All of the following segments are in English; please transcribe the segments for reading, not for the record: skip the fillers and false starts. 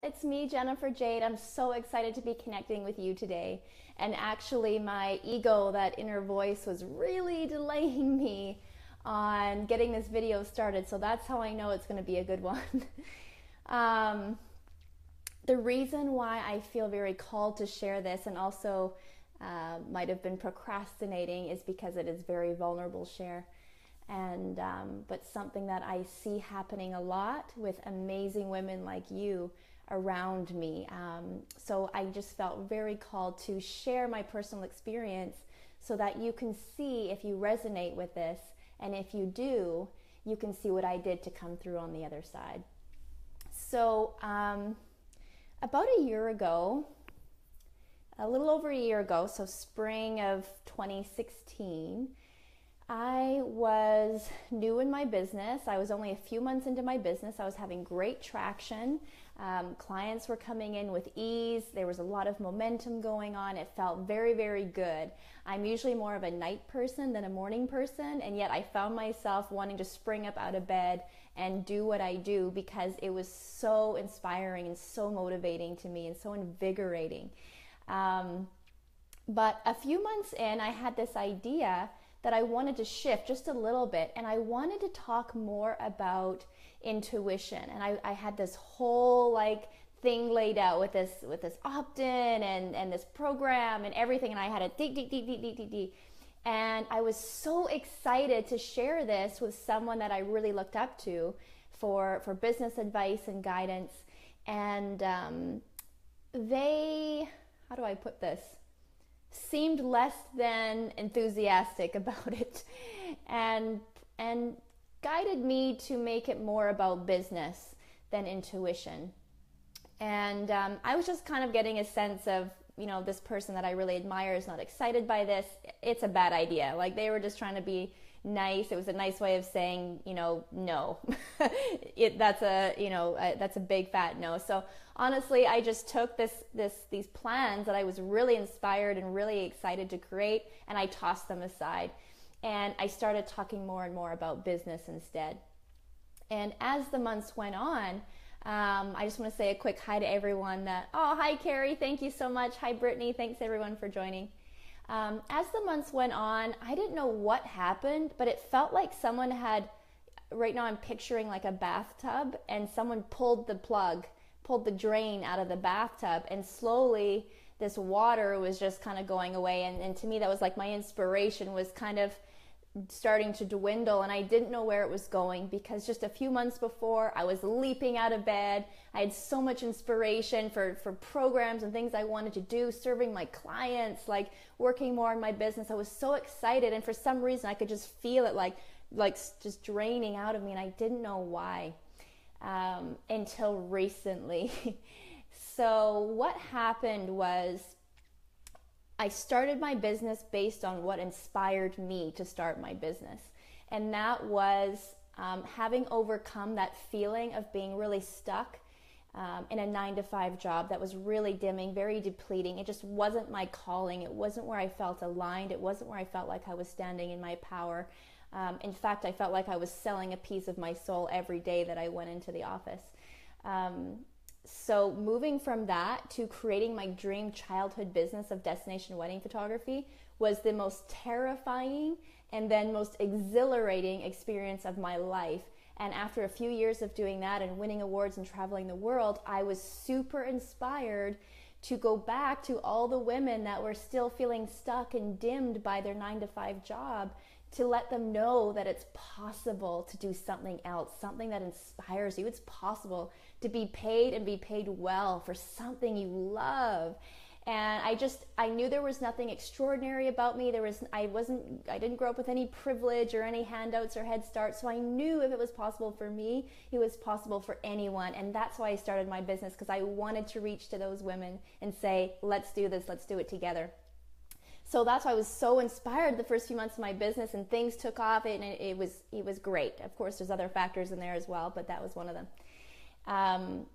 It's me, Jennifer Jayde. I'm so excited to be connecting with you today. And actually, my ego, that inner voice, was really delaying me on getting this video started. So that's how I know it's going to be a good one. um, the reason why I feel very called to share this and also might have been procrastinating is because it is very vulnerable share. And but something that I see happening a lot with amazing women like you around me. So I just felt very called to share my personal experience so that you can see if you resonate with this, and if you do, you can see what I did to come through on the other side. So about a year ago, a little over a year ago, so spring of 2016, I was new in my business. I was only a few months into my business. I was having great traction. Clients were coming in with ease. There was a lot of momentum going on. It felt very, very good. I'm usually more of a night person than a morning person, and yet I found myself wanting to spring up out of bed and do what I do because it was so inspiring and so motivating to me and so invigorating. But a few months in, I had this idea that I wanted to shift just a little bit, and I wanted to talk more about intuition. And I had this whole thing laid out with this opt-in and this program and everything, and I had a deep. And I was so excited to share this with someone that I really looked up to for business advice and guidance. And they, how do I put this? Seemed less than enthusiastic about it, and guided me to make it more about business than intuition. And I was just kind of getting a sense of, this person that I really admire is not excited by this. It's a bad idea. Like, they were just trying to be nice. It was a nice way of saying, no. That's a big fat no. So honestly, I just took these plans that I was really inspired and really excited to create, and I tossed them aside. And I started talking more and more about business instead. And as the months went on, I just want to say a quick hi to everyone hi Carrie, thank you so much. Hi Brittany, thanks everyone for joining. As the months went on, I didn't know what happened, but it felt like someone had, right now I'm picturing like a bathtub, and someone pulled the drain out of the bathtub, and slowly this water was just kind of going away. And to me, that was like my inspiration was kind of starting to dwindle, and I didn't know where it was going, because just a few months before I was leaping out of bed. I had so much inspiration for programs and things I wanted to do, serving my clients, like working more in my business. I was so excited, and for some reason I could just feel it like just draining out of me, and I didn't know why until recently. So what happened was, I started my business based on what inspired me to start my business. And that was having overcome that feeling of being really stuck in a 9-to-5 job that was really dimming, very depleting. It just wasn't my calling. It wasn't where I felt aligned. It wasn't where I felt like I was standing in my power. In fact, I felt like I was selling a piece of my soul every day that I went into the office. So moving from that to creating my dream childhood business of destination wedding photography was the most terrifying and then most exhilarating experience of my life. And after a few years of doing that and winning awards and traveling the world, I was super inspired to go back to all the women that were still feeling stuck and dimmed by their 9-to-5 job, to let them know that it's possible to do something else, something that inspires you. It's possible to be paid, and be paid well, for something you love. And I knew there was nothing extraordinary about me. I didn't grow up with any privilege or any handouts or head start. So I knew if it was possible for me, it was possible for anyone. And that's why I started my business, because I wanted to reach to those women and say, let's do this, let's do it together. So that's why I was so inspired the first few months of my business, and things took off, and it was great. Of course, there's other factors in there as well, but that was one of them.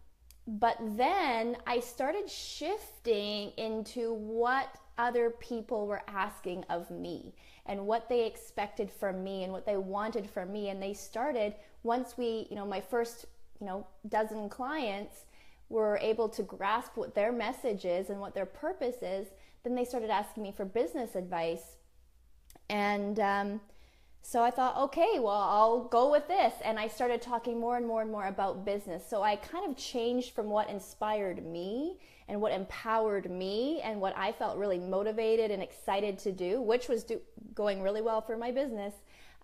But then I started shifting into what other people were asking of me, and what they expected from me, and what they wanted from me. And they started, once my first, dozen clients were able to grasp what their message is and what their purpose is, then they started asking me for business advice. And so I thought, okay, well, I'll go with this. And I started talking more and more and more about business. So I kind of changed from what inspired me and what empowered me and what I felt really motivated and excited to do, which was going really well for my business.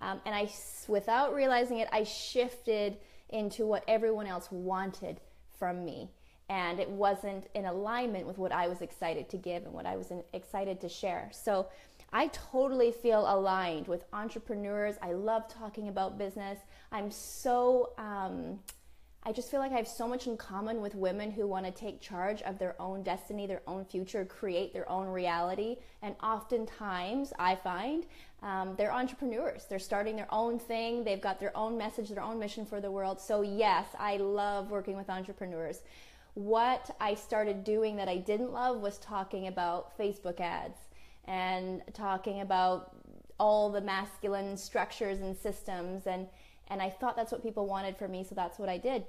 And I, without realizing it, I shifted into what everyone else wanted from me. And it wasn't in alignment with what I was excited to give and what I was excited to share. So I totally feel aligned with entrepreneurs. I love talking about business. I just feel like I have so much in common with women who want to take charge of their own destiny, their own future, create their own reality. And oftentimes I find they're entrepreneurs. They're starting their own thing. They've got their own message, their own mission for the world. So yes, I love working with entrepreneurs. What I started doing that I didn't love was talking about Facebook ads and talking about all the masculine structures and systems, and I thought that's what people wanted from me, so that's what I did.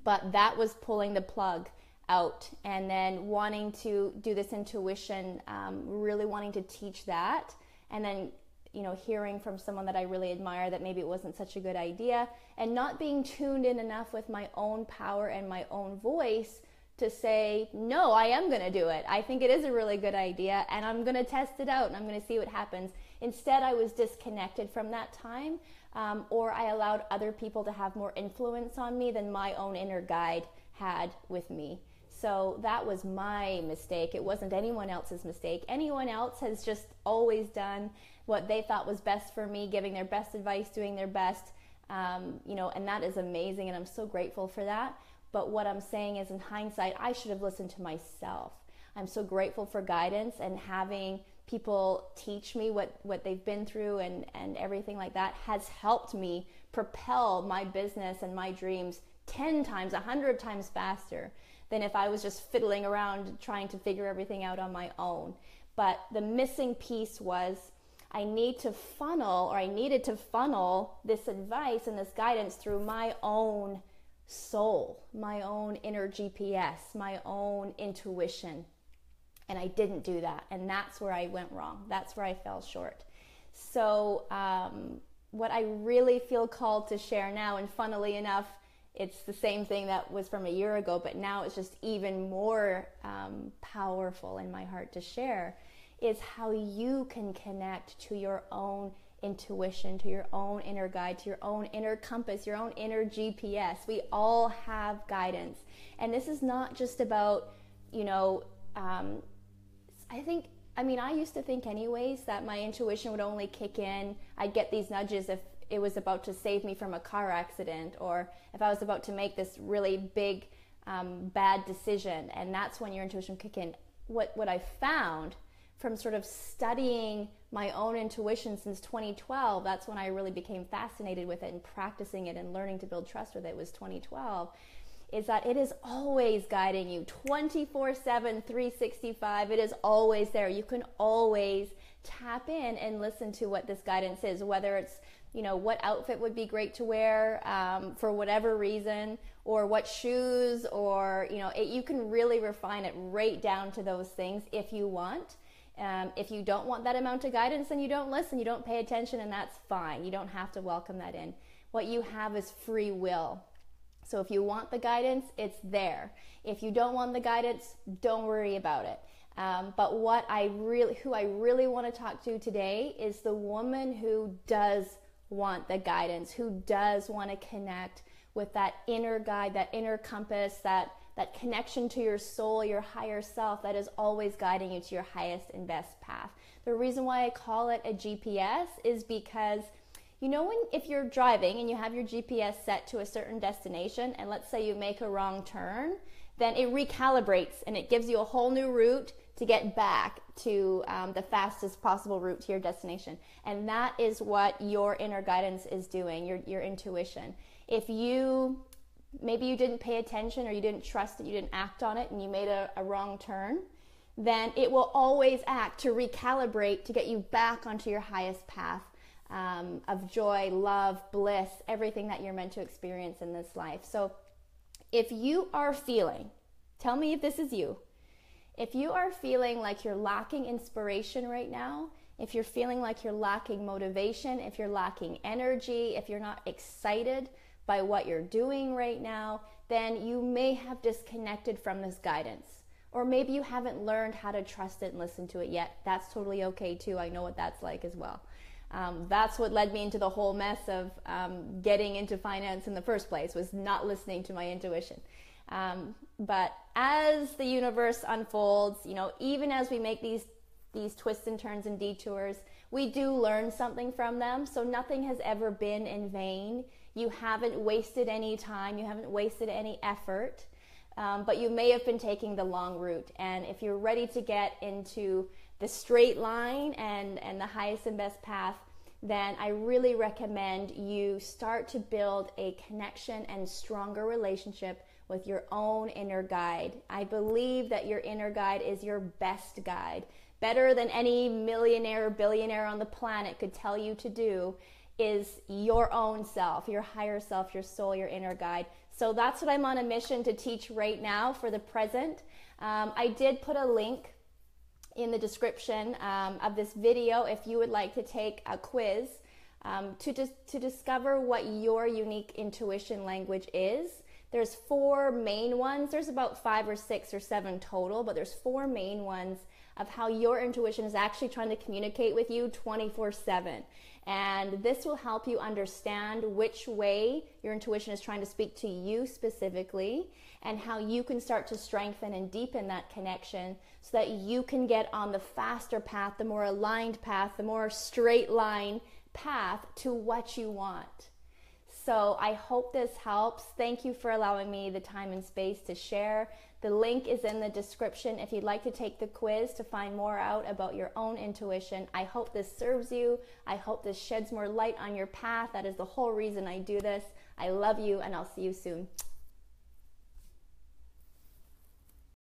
But that was pulling the plug out, and then wanting to do this intuition, really wanting to teach that, and then hearing from someone that I really admire that maybe it wasn't such a good idea, and not being tuned in enough with my own power and my own voice to say, no, I am going to do it. I think it is a really good idea, and I'm going to test it out, and I'm going to see what happens. Instead, I was disconnected from that time, or I allowed other people to have more influence on me than my own inner guide had with me. So that was my mistake. It wasn't anyone else's mistake. Anyone else has just always done what they thought was best for me, giving their best advice, doing their best, and that is amazing, and I'm so grateful for that. But what I'm saying is, in hindsight, I should have listened to myself. I'm so grateful for guidance and having people teach me what they've been through and everything like that has helped me propel my business and my dreams 10 times, 100 times faster than if I was just fiddling around trying to figure everything out on my own. But the missing piece was I needed to funnel this advice and this guidance through my own soul, my own inner GPS, my own intuition. And I didn't do that. And that's where I went wrong. That's where I fell short. So what I really feel called to share now, and funnily enough, it's the same thing that was from a year ago, but now it's just even more powerful in my heart to share, is how you can connect to your own intuition, to your own inner guide, to your own inner compass, your own inner GPS. We all have guidance. And this is not just about, I used to think anyways that my intuition would only kick in. I'd get these nudges if it was about to save me from a car accident, or if I was about to make this really big, bad decision. And that's when your intuition would kick in. What I found from sort of studying my own intuition since 2012, that's when I really became fascinated with it and practicing it and learning to build trust with it, was 2012, is that it is always guiding you 24/7, 365. It is always there. You can always tap in and listen to what this guidance is, whether it's, what outfit would be great to wear for whatever reason, or what shoes, or, you can really refine it right down to those things if you want. If you don't want that amount of guidance, then you don't listen, you don't pay attention, and that's fine. You don't have to welcome that in. What you have is free will. So if you want the guidance, it's there. If you don't want the guidance, don't worry about it. But who I really want to talk to today is the woman who does want the guidance, who does want to connect with that inner guide, that inner compass, that connection to your soul, your higher self that is always guiding you to your highest and best path. The reason why I call it a GPS is because, if you're driving and you have your GPS set to a certain destination, and let's say you make a wrong turn, then it recalibrates and it gives you a whole new route to get back to the fastest possible route to your destination. And that is what your inner guidance is doing, your intuition. If maybe you didn't pay attention, or you didn't trust it, you didn't act on it, and you made a wrong turn, then it will always act to recalibrate to get you back onto your highest path of joy, love, bliss, everything that you're meant to experience in this life. So If you are feeling, tell me if this is you, if you are feeling like you're lacking inspiration right now, if you're feeling like you're lacking motivation, if you're lacking energy, if you're not excited by what you're doing right now, then you may have disconnected from this guidance. Or maybe you haven't learned how to trust it and listen to it yet. That's totally okay too. I know what that's like as well. That's what led me into the whole mess of getting into finance in the first place, was not listening to my intuition. But as the universe unfolds, you know, even as we make these twists and turns and detours, we do learn something from them. So nothing has ever been in vain. You haven't wasted any time. You haven't wasted any effort. But you may have been taking the long route. And if you're ready to get into the straight line and the highest and best path, then I really recommend you start to build a connection and stronger relationship with your own inner guide. I believe that your inner guide is your best guide. Better than any millionaire or billionaire on the planet could tell you to do is your own self, your higher self, your soul, your inner guide. So that's what I'm on a mission to teach right now for the present. I did put a link in the description of this video if you would like to take a quiz to discover what your unique intuition language is. There's 4 main ones. There's about 5 or 6 or 7 total, but there's 4 main ones of how your intuition is actually trying to communicate with you 24/7. And this will help you understand which way your intuition is trying to speak to you specifically, and how you can start to strengthen and deepen that connection so that you can get on the faster path, the more aligned path, the more straight line path to what you want. So I hope this helps. Thank you for allowing me the time and space to share. The link is in the description if you'd like to take the quiz to find more out about your own intuition. I hope this serves you. I hope this sheds more light on your path. That is the whole reason I do this. I love you, and I'll see you soon.